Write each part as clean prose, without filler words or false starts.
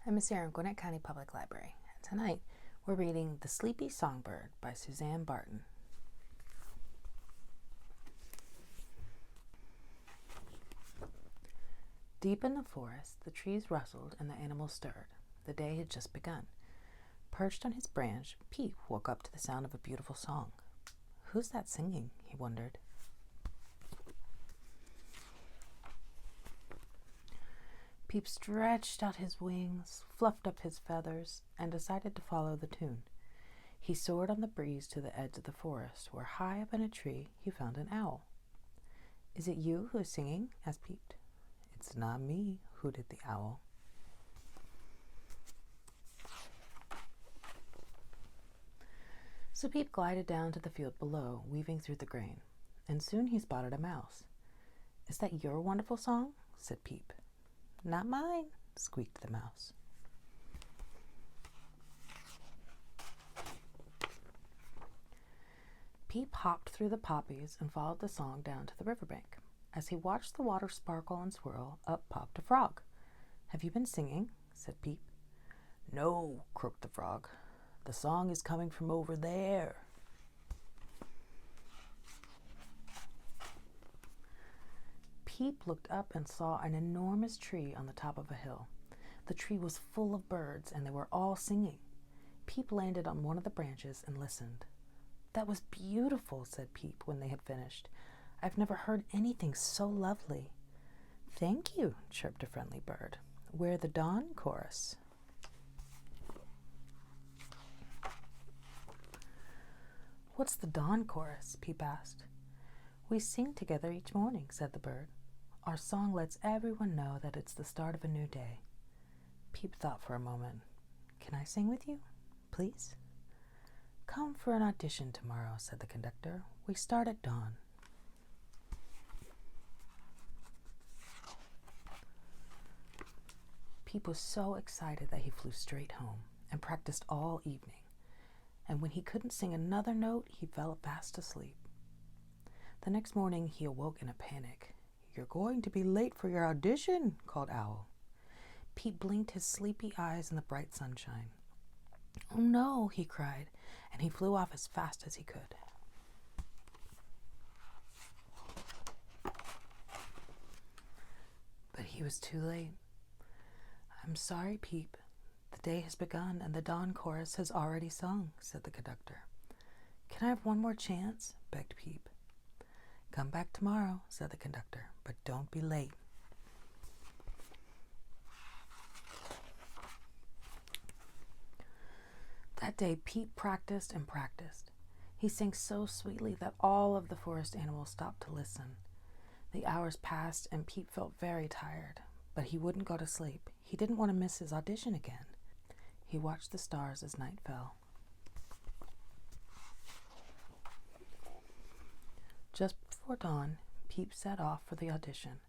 I'm Miss Sarah in Gwinnett County Public Library, and tonight we're reading The Sleepy Songbird by Suzanne Barton. Deep in the forest, the trees rustled and the animals stirred. The day had just begun. Perched on his branch, Peep woke up to the sound of a beautiful song. Who's that singing? He wondered. Peep stretched out his wings, fluffed up his feathers, and decided to follow the tune. He soared on the breeze to the edge of the forest, where high up in a tree he found an owl. "Is it you who is singing?" asked Peep. "It's not me," hooted the owl. So Peep glided down to the field below, weaving through the grain, and soon he spotted a mouse. "Is that your wonderful song?" said Peep. "Not mine," squeaked the mouse. Peep hopped through the poppies and followed the song down to the riverbank. As he watched the water sparkle and swirl, up popped a frog. "Have you been singing?" said Peep. "No," croaked the frog. "The song is coming from over there." Peep looked up and saw an enormous tree on the top of a hill. The tree was full of birds, and they were all singing. Peep landed on one of the branches and listened. "That was beautiful," said Peep when they had finished. "I've never heard anything so lovely." "Thank you," chirped a friendly bird. "We're the dawn chorus." "What's the dawn chorus?" Peep asked. "We sing together each morning," said the bird. "Our song lets everyone know that it's the start of a new day." Peep thought for a moment. "Can I sing with you, please?" "Come for an audition tomorrow," said the conductor. "We start at dawn." Peep was so excited that he flew straight home and practiced all evening. And when he couldn't sing another note, he fell fast asleep. The next morning, he awoke in a panic. "You're going to be late for your audition," called Owl. Peep blinked his sleepy eyes in the bright sunshine. "Oh no," he cried, and he flew off as fast as he could. But he was too late. "I'm sorry, Peep. The day has begun and the dawn chorus has already sung," said the conductor. "Can I have one more chance?" begged Peep. "Come back tomorrow," said the conductor, "but don't be late." That day, Peep practiced and practiced. He sang so sweetly that all of the forest animals stopped to listen. The hours passed and Peep felt very tired, but he wouldn't go to sleep. He didn't want to miss his audition again. He watched the stars as night fell. Just before dawn, Peep set off for the audition,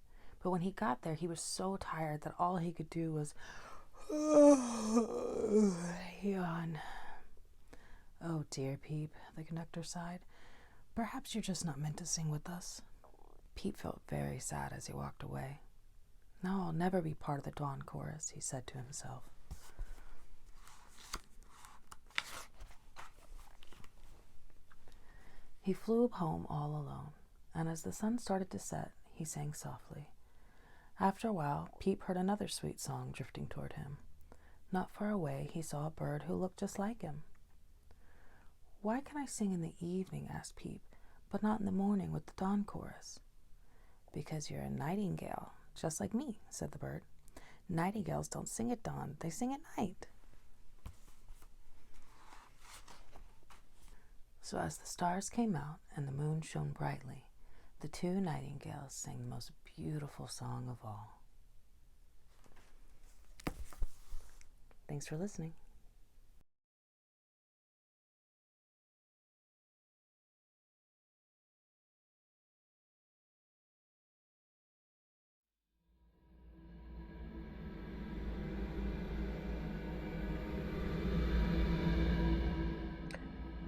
but when he got there, he was so tired that all he could do was yawn. "Oh dear, Peep," the conductor sighed. "Perhaps you're just not meant to sing with us." Peep felt very sad as he walked away. "Now I'll never be part of the dawn chorus," he said to himself. He flew home all alone, and as the sun started to set, he sang softly. After a while, Peep heard another sweet song drifting toward him. Not far away, he saw a bird who looked just like him. "Why can I sing in the evening?" asked Peep, "but not in the morning with the dawn chorus?" "Because you're a nightingale, just like me," said the bird. "Nightingales don't sing at dawn, they sing at night." So as the stars came out and the moon shone brightly, the two nightingales sang the most beautiful song of all. Thanks for listening.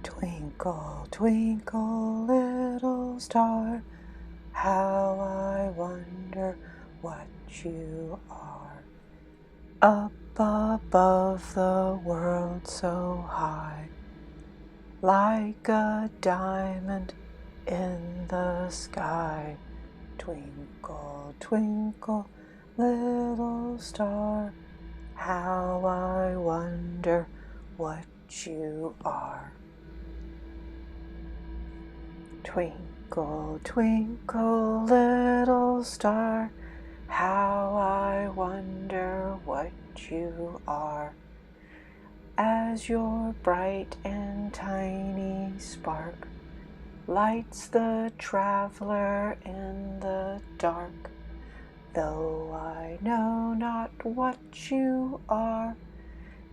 Twinkle, twinkle, little star, how I wonder what you are. Up above the world so high, like a diamond in the sky. Twinkle, twinkle, little star, how I wonder what you are. Twinkle, twinkle, little star, how I wonder what you are. As your bright and tiny spark lights the traveler in the dark, though I know not what you are,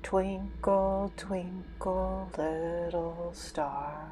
twinkle, twinkle, little star.